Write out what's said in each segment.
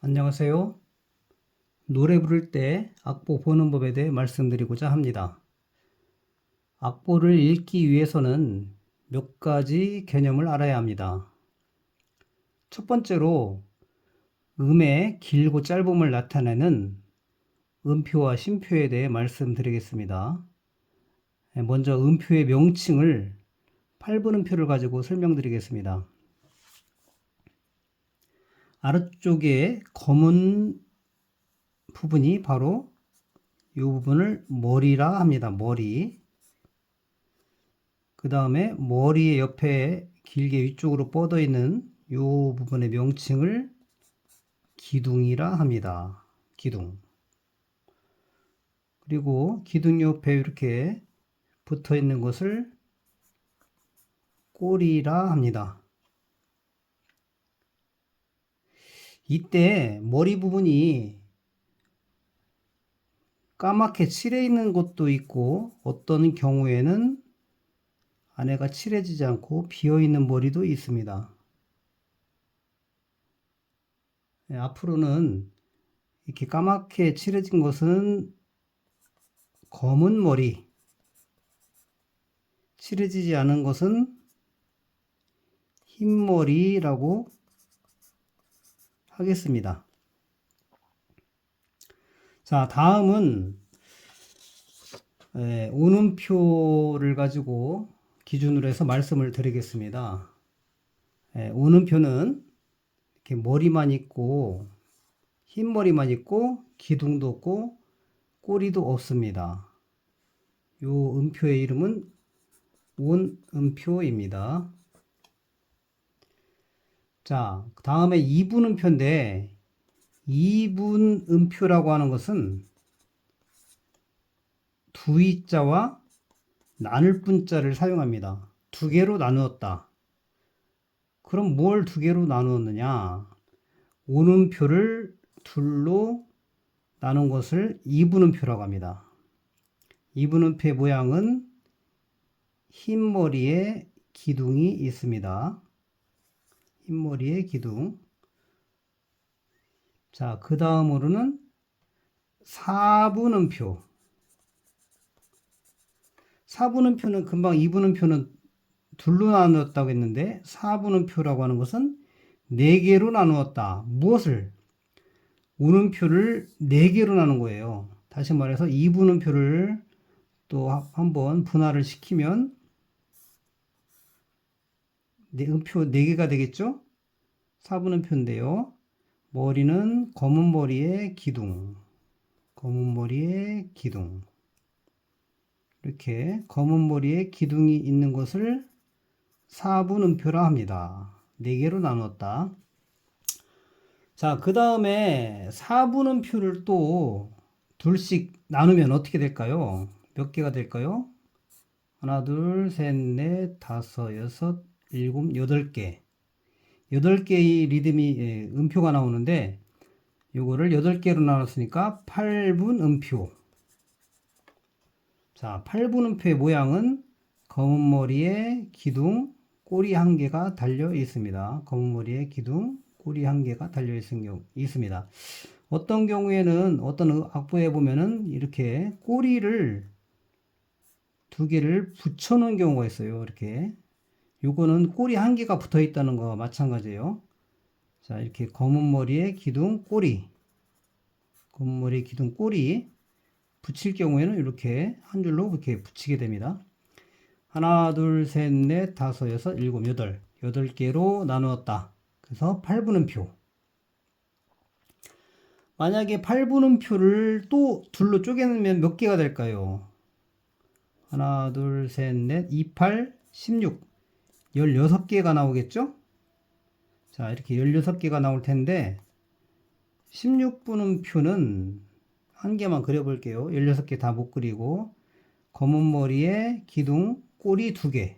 안녕하세요. 노래 부를 때 악보 보는 법에 대해 말씀드리고자 합니다. 악보를 읽기 위해서는 몇 가지 개념을 알아야 합니다. 첫 번째로 음의 길고 짧음을 나타내는 음표와 심표에 대해 말씀드리겠습니다. 먼저 음표의 명칭을 8분음표를 가지고 설명드리겠습니다. 아래쪽에 검은 부분이 바로 이 부분을 머리라 합니다. 머리. 그 다음에 머리의 옆에 길게 위쪽으로 뻗어 있는 이 부분의 명칭을 기둥이라 합니다. 기둥. 그리고 기둥 옆에 이렇게 붙어 있는 것을 꼬리라 합니다. 이때 머리 부분이 까맣게 칠해 있는 것도 있고 어떤 경우에는 안에가 칠해지지 않고 비어 있는 머리도 있습니다. 앞으로는 이렇게 까맣게 칠해진 것은 검은 머리, 칠해지지 않은 것은 흰머리라고 하겠습니다. 자, 다음은 오음표를 가지고 기준으로 해서 말씀을 드리겠습니다. 오음표는 이렇게 머리만 있고 흰머리만 있고 기둥도 없고 꼬리도 없습니다. 이 음표의 이름은 온음표입니다. 자, 다음에 이분음표인데 이분음표라고 하는 것은 두이자와 나눌 분자를 사용합니다. 두 개로 나누었다. 그럼 뭘 두 개로 나누었느냐? 오음표를 둘로 나눈 것을 이분음표라고 합니다. 이분음표의 모양은 흰머리에 기둥이 있습니다. 흰머리에 기둥. 자, 그 다음으로는 사분음표. 사분음표는 금방 이분음표는 둘로 나누었다고 했는데 사분음표라고 하는 것은 네 개로 나누었다. 무엇을? 운음표를 네 개로 나눈 거예요. 다시 말해서 이분음표를 또 한번 분할을 시키면 음표 4개가 되겠죠? 사분음표인데요. 머리는 검은 머리에 기둥, 검은 머리에 기둥. 이렇게 검은 머리에 기둥이 있는 것을 사분음표라 합니다. 4개로 나눴다. 자, 그 다음에 사분음표를 또 둘씩 나누면 어떻게 될까요? 몇 개가 될까요? 하나, 둘, 셋, 넷, 다섯, 여섯, 일곱, 8개. 8개의 음표가 나오는데 요거를 8개로 나눴으니까 8분음표. 자, 8분음표의 모양은 검은 머리에 기둥, 꼬리 1개가 달려 있습니다. 검은 머리에 기둥, 꼬리 1개가 달려 있습니다. 어떤 경우에는 어떤 악보에 보면은 이렇게 꼬리를 2개를 붙여 놓은 경우가 있어요. 이렇게. 요거는 꼬리 1개가 붙어 있다는 거와 마찬가지예요. 자, 이렇게 검은 머리에 기둥, 꼬리. 검은 머리에 기둥, 꼬리. 붙일 경우에는 이렇게 한 줄로 이렇게 붙이게 됩니다. 하나, 둘, 셋, 넷, 다섯, 여섯, 일곱, 여덟. 8개로 나누었다. 그래서 8분음표. 만약에 8분음표를 또 둘로 쪼개면 몇 개가 될까요? 하나, 둘, 셋, 넷, 2, 8, 16. 16개가 나오겠죠? 자, 이렇게 16개가 나올 텐데, 16분음표는 한 개만 그려볼게요. 16개 다 못 그리고, 검은 머리에 기둥, 꼬리 2개.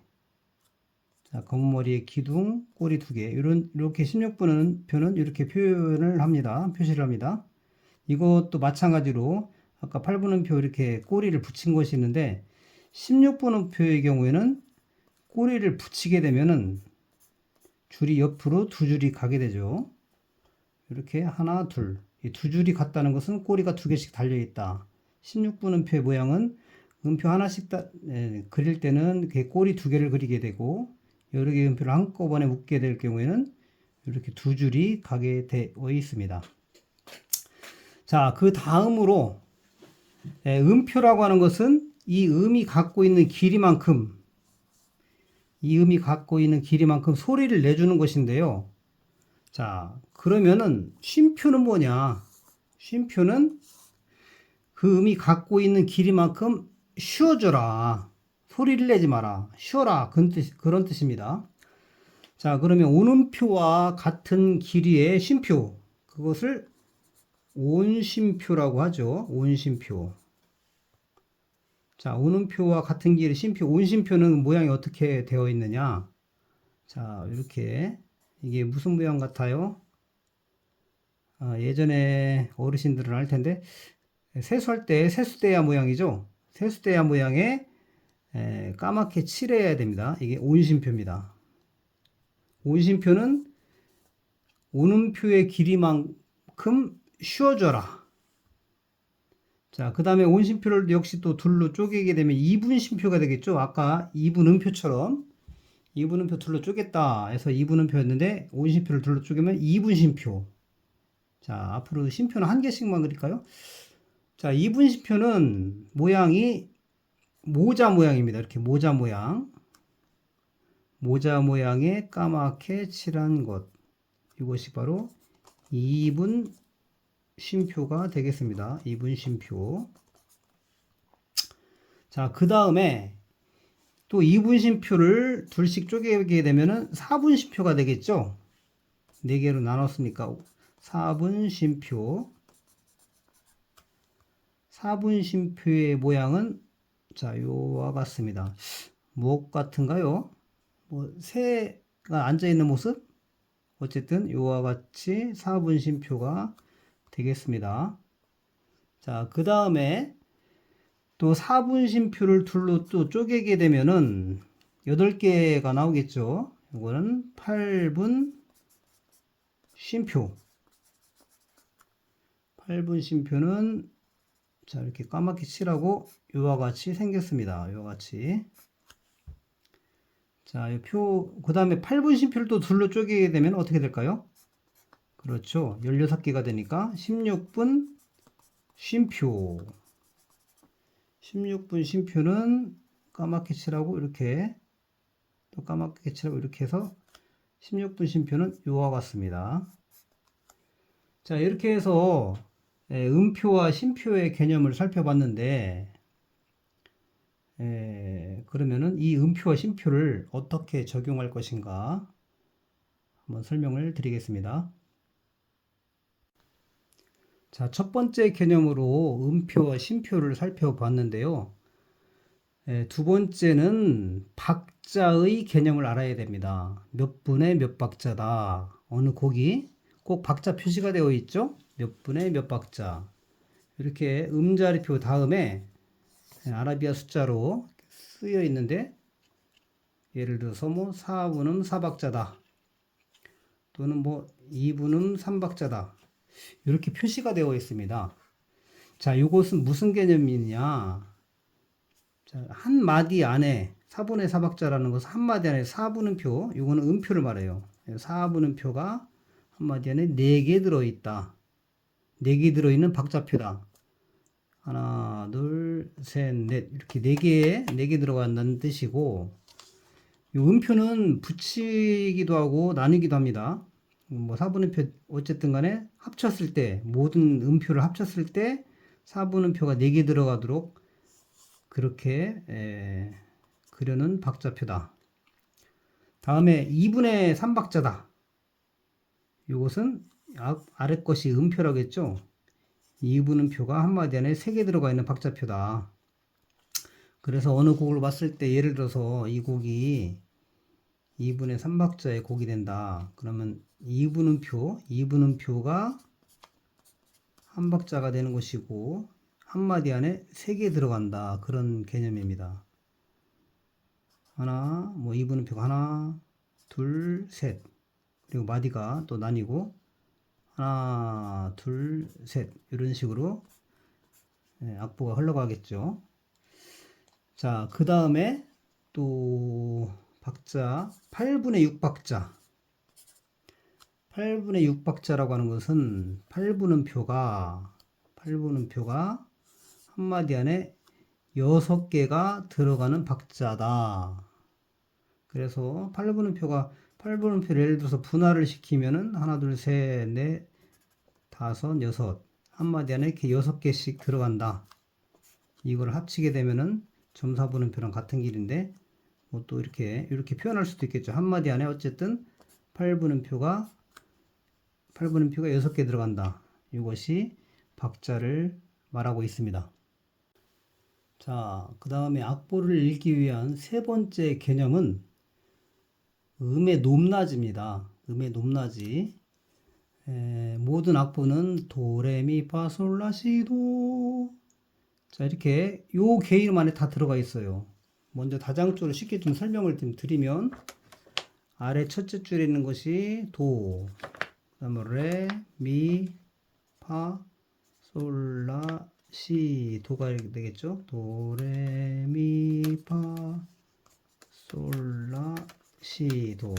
자, 검은 머리에 기둥, 꼬리 2개. 이렇게 16분표는 이렇게 표현을 합니다. 표시를 합니다. 이것도 마찬가지로 아까 8분음표 이렇게 꼬리를 붙인 것이 있는데 16분음표의 경우에는 꼬리를 붙이게 되면은 줄이 옆으로 2줄이 가게 되죠. 이렇게 하나, 둘. 이 두 줄이 같다는 것은 꼬리가 두 개씩 달려 있다. 16분 음표의 모양은 음표 하나씩 그릴 때는 꼬리 두 개를 그리게 되고 여러 개의 음표를 한꺼번에 묶게 될 경우에는 이렇게 두 줄이 가게 되어 있습니다. 자, 그 다음으로 음표라고 하는 것은 이 음이 갖고 있는 길이만큼 소리를 내주는 것인데요. 자, 그러면은 쉼표는 뭐냐? 쉼표는 그 음이 갖고 있는 길이만큼 쉬어줘라. 소리를 내지 마라. 쉬어라. 그런 뜻입니다. 자, 그러면 온음표와 같은 길이의 쉼표. 그것을 온쉼표라고 하죠. 온쉼표. 자, 온음표와 같은 길이의 쉼표. 온쉼표는 모양이 어떻게 되어 있느냐? 자, 이렇게. 이게 무슨 모양 같아요? 예전에 어르신들은 알 텐데, 세수할 때 세수대야 모양이죠. 세수대야 모양에 까맣게 칠해야 됩니다. 이게 온심표입니다. 온심표는 온음표의 길이만큼 쉬어줘라. 자, 그 다음에 온심표를 역시 또 둘로 쪼개게 되면 이분심표가 되겠죠. 아까 이분음표처럼 이분음표 둘로 쪼갰다 해서 이분음표였는데 온심표를 둘로 쪼개면 이분심표. 자, 앞으로 심표는 한 개씩만 그릴까요? 자, 이분심표는 모양이 모자 모양입니다. 이렇게 모자 모양. 모자 모양에 까맣게 칠한 것. 이것이 바로 이분심표가 되겠습니다. 이분심표. 자, 그 다음에 또 이분심표를 둘씩 쪼개게 되면은 4분심표가 되겠죠? 4개로 나눴으니까 4분심표. 4분심표의 모양은 자, 요와 같습니다. 무엇 같은가요? 뭐 새가 앉아 있는 모습? 어쨌든 요와 같이 4분심표가 되겠습니다. 자, 그 다음에 또 4분심표를 둘로 또 쪼개게 되면은 8개가 나오겠죠. 이거는 8분심표. 8분심표는 자, 이렇게 까맣게 칠하고 요와 같이 생겼습니다. 요와 같이. 자, 이 표, 그 다음에 8분심표를 또 둘로 쪼개게 되면 어떻게 될까요? 그렇죠. 16개가 되니까 16분 쉼표. 16분 쉼표는 까맣게 칠하고 이렇게 또 까맣게 칠하고 이렇게 해서 16분 쉼표는 요와 같습니다. 자, 이렇게 해서 음표와 쉼표의 개념을 살펴봤는데 그러면은 이 음표와 쉼표를 어떻게 적용할 것인가 한번 설명을 드리겠습니다. 자, 첫 번째 개념으로 음표와 쉼표를 살펴봤는데요. 두 번째는 박자의 개념을 알아야 됩니다. 몇 분의 몇 박자다. 어느 곡이 꼭 박자 표시가 되어 있죠? 몇 분의 몇 박자. 이렇게 음자리표 다음에 아라비아 숫자로 쓰여 있는데 예를 들어서 뭐 4분음 4박자다. 또는 뭐 2분음 3박자다. 이렇게 표시가 되어 있습니다. 자, 이것은 무슨 개념이냐? 자, 한 마디 안에 4분의 4박자라는 것은 한 마디 안에 4분음표, 이거는 음표를 말해요. 4분음표가 한 마디 안에 4개 들어있다. 4개 들어있는 박자표다. 하나, 둘, 셋, 넷. 이렇게 4개 들어간다는 뜻이고, 이 음표는 붙이기도 하고 나누기도 합니다. 뭐 4분음표 어쨌든 간에 합쳤을 때 모든 음표를 합쳤을 때 4분음표가 4개 들어가도록 그렇게 그려놓은 박자표다. 다음에 2분의 3박자다. 이것은 아래 것이 음표라고 했죠. 2분음표가 한마디 안에 3개 들어가 있는 박자표다. 그래서 어느 곡을 봤을 때 예를 들어서 이 곡이 2분의 3박자의 곡이 된다. 그러면 2분음표가 한 박자가 되는 것이고 한마디 안에 3개 들어간다. 그런 개념입니다. 하나, 뭐 2분음표가 하나, 둘, 셋. 그리고 마디가 또 나뉘고 하나, 둘, 셋. 이런 식으로 악보가 흘러가겠죠. 자, 그 다음에 또 박자 8분의 6박자. 8분의 6박자라고 하는 것은 8분음표가 한마디 안에 6개가 들어가는 박자다. 그래서 8분음표를 예를 들어서 분할을 시키면은 하나, 둘, 셋, 넷, 다섯, 여섯. 한마디 안에 이렇게 6개씩 들어간다. 이걸 합치게 되면은 점사분음표랑 같은 길인데 뭐 또 이렇게 표현할 수도 있겠죠. 한마디 안에 어쨌든 8분음표가 6개 들어간다. 이것이 박자를 말하고 있습니다. 자, 그 다음에 악보를 읽기 위한 세 번째 개념은 음의 높낮이입니다. 음의 높낮이. 모든 악보는 도레미파솔라시도. 자, 이렇게 요 개념 안에 다 들어가 있어요. 먼저 다장조로 쉽게 좀 설명을 좀 드리면 아래 첫째 줄에 있는 것이 도, 그다음에 레, 미, 파, 솔, 라, 시, 도가 이렇게 되겠죠. 도, 레, 미, 파, 솔, 라, 시, 도.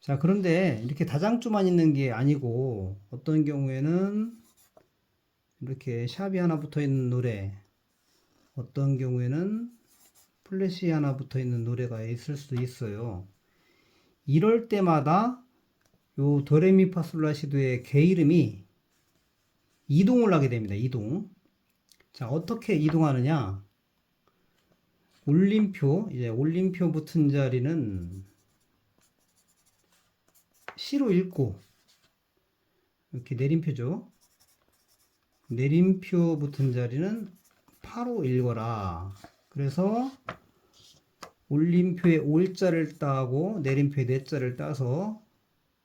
자, 그런데 이렇게 다장조만 있는 게 아니고 어떤 경우에는 이렇게 샵이 하나 붙어 있는 노래, 어떤 경우에는 플랫이 하나 붙어 있는 노래가 있을 수도 있어요. 이럴 때마다 요 도레미파솔라시도의 개 이름이 이동을 하게 됩니다. 이동. 자, 어떻게 이동하느냐? 올림표 붙은 자리는 시로 읽고, 이렇게 내림표죠. 내림표 붙은 자리는 파로 읽어라. 그래서 올림표에 올자를 따고 내림표에 내자를 따서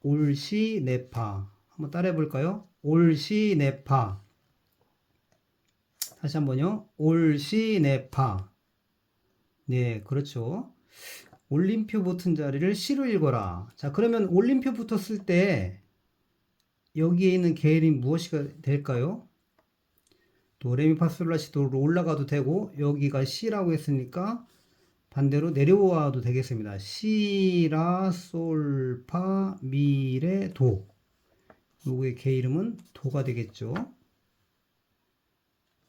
올시 내파. 한번 따라해 볼까요? 올시 내파. 다시 한번요. 올시 내파. 네, 그렇죠. 올림표 붙은 자리를 시로 읽어라. 자, 그러면 올림표 붙었을 때 여기에 있는 계열이 무엇이 될까요? 도레미파솔라시도로 올라가도 되고 여기가 시라고 했으니까 반대로 내려와도 되겠습니다. 시라 솔 파 미 레 도. 요거의 개 이름은 도가 되겠죠.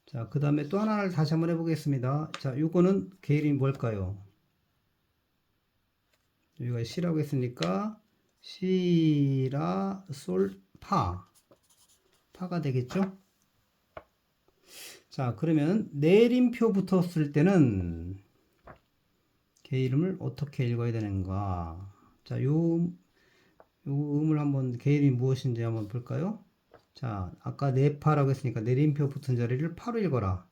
자, 그 다음에 또 하나를 다시 한번 해보겠습니다. 자, 요거는 개 이름이 뭘까요? 여기가 시라고 했으니까 시라 솔 파. 파가 되겠죠. 자, 그러면 내림표 붙었을 때는 개 이름을 어떻게 읽어야 되는가? 자, 요 음을 한번 개 이름이 무엇인지 한번 볼까요? 자, 아까 내파라고 했으니까 내림표 붙은 자리를 파로 읽어라.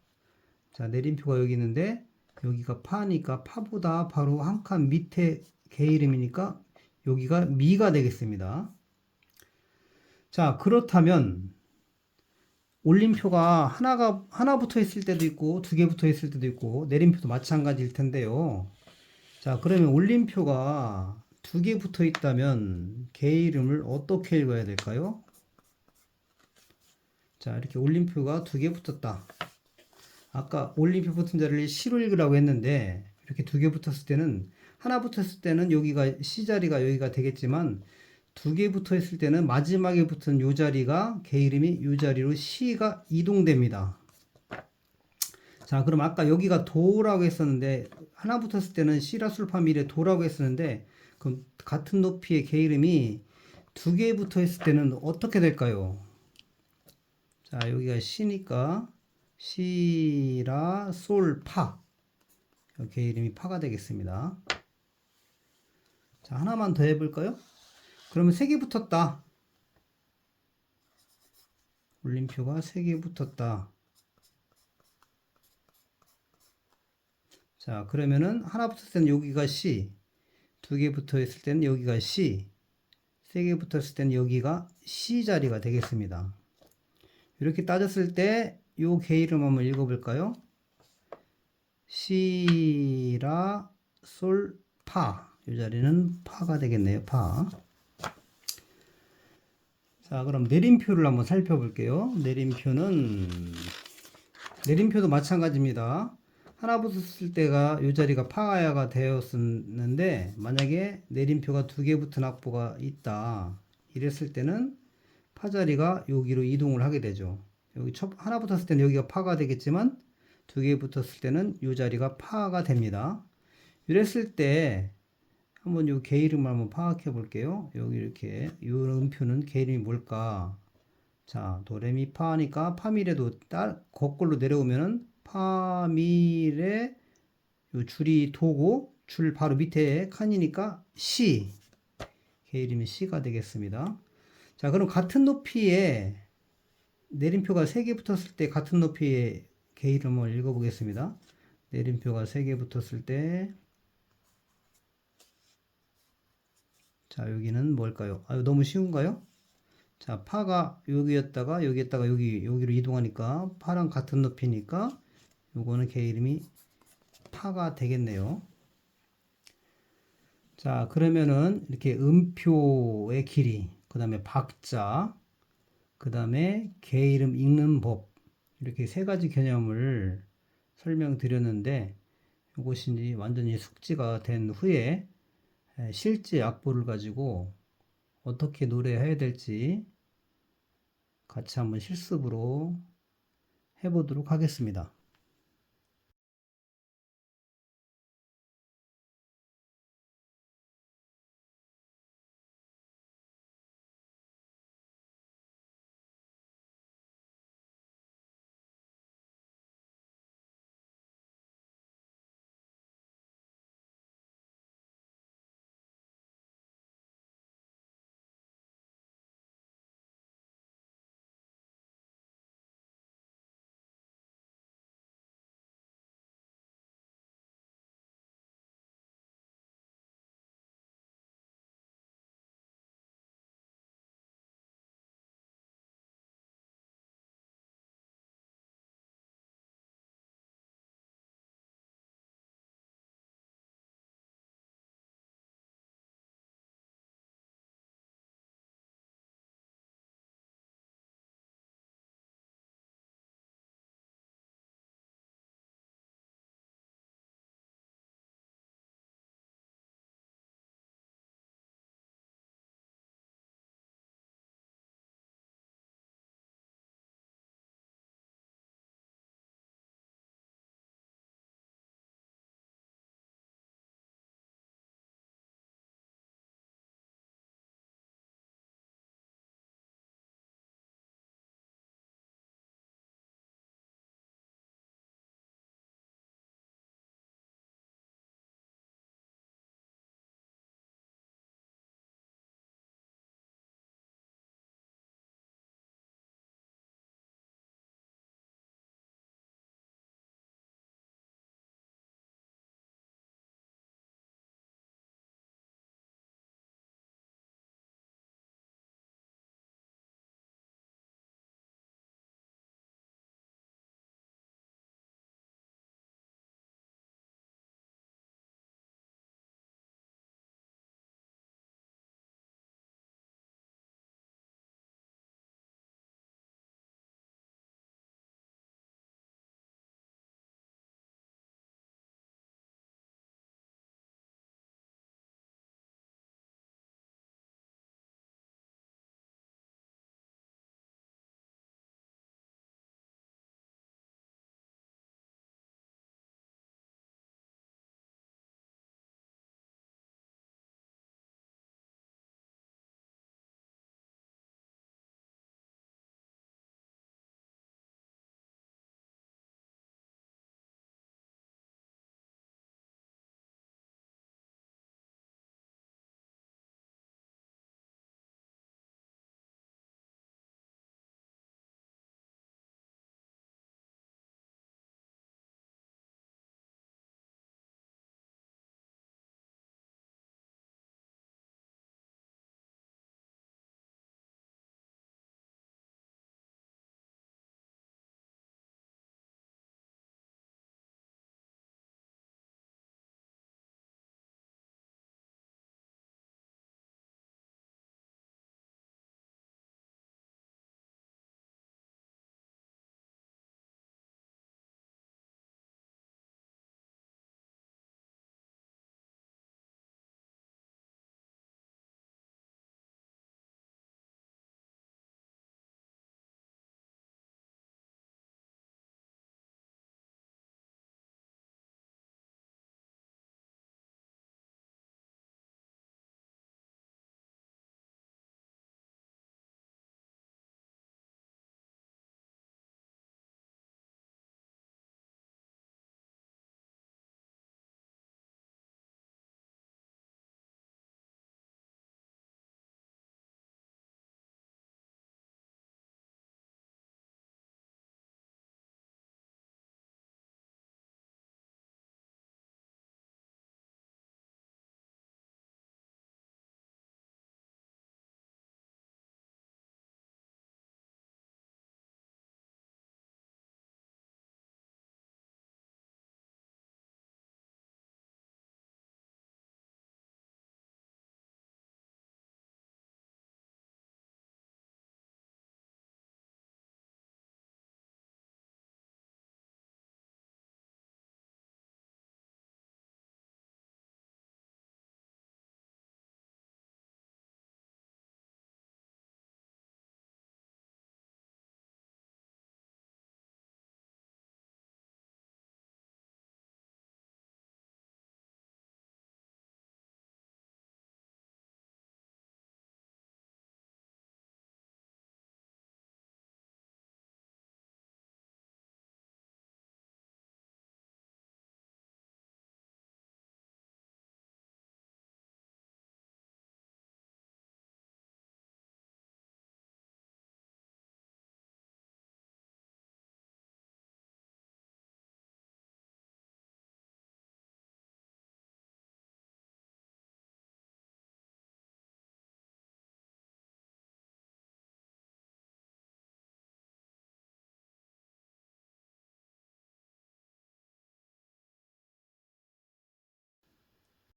자, 내림표가 여기 있는데 여기가 파니까 파보다 바로 한 칸 밑에 개 이름이니까 여기가 미가 되겠습니다. 자, 그렇다면 올림표가 하나 붙어 있을 때도 있고 두 개 붙어 있을 때도 있고 내림표도 마찬가지일 텐데요. 자, 그러면 올림표가 두 개 붙어 있다면 개 이름을 어떻게 읽어야 될까요? 자, 이렇게 올림표가 두 개 붙었다. 아까 올림표 붙은 자리를 시로 읽으라고 했는데 이렇게 두 개 붙었을 때는 하나 붙었을 때는 여기가 시 자리가 여기가 되겠지만 두 개 붙어 있을 때는 마지막에 붙은 요 자리가 개 이름이 요 자리로 시가 이동됩니다. 자, 그럼 아까 여기가 도라고 했었는데 하나 붙었을 때는 시라 술파 미레 도라고 했었는데 그럼 같은 높이의 개 이름이 두 개 붙어 있을 때는 어떻게 될까요? 자, 여기가 시니까 시라 솔 파. 개 이름이 파가 되겠습니다. 자, 하나만 더 해볼까요? 그러면 세 개 붙었다. 올림표가 세 개 붙었다. 자, 그러면은 하나 붙었을 때는 여기가 C, 두 개 붙어 있을 때는 여기가 C, 세 개 붙었을 때는 여기가 C 자리가 되겠습니다. 이렇게 따졌을 때 요 개 이름 한번 읽어볼까요? 시라 솔 파. 이 자리는 파가 되겠네요. 파. 자, 그럼 내림표를 한번 살펴볼게요. 내림표도 마찬가지입니다. 하나 붙었을 때가 이 자리가 파가 되었었는데, 만약에 내림표가 두 개 붙은 악보가 있다. 이랬을 때는 파 자리가 여기로 이동을 하게 되죠. 여기 하나 붙었을 때는 여기가 파가 되겠지만, 두 개 붙었을 때는 이 자리가 파가 됩니다. 이랬을 때, 한번 요 개 이름을 한번 파악해 볼게요. 여기 이렇게, 이 음표는 개 이름이 뭘까? 자, 도레미파 하니까 파미레도 거꾸로 내려오면은 파미레 요 줄이 도고 줄 바로 밑에 칸이니까 C. 개 이름이 C가 되겠습니다. 자, 그럼 같은 높이에 내림표가 3개 붙었을 때 같은 높이의 개 이름을 읽어 보겠습니다. 내림표가 3개 붙었을 때 자, 여기는 뭘까요? 아, 너무 쉬운가요? 자, 파가 여기였다가 여기로 이동하니까 파랑 같은 높이니까 요거는 개 이름이 파가 되겠네요. 자, 그러면은 이렇게 음표의 길이, 그 다음에 박자, 그 다음에 개 이름 읽는 법, 이렇게 세 가지 개념을 설명드렸는데 이것이 이제 완전히 숙지가 된 후에 실제 악보를 가지고 어떻게 노래해야 될지 같이 한번 실습으로 해보도록 하겠습니다.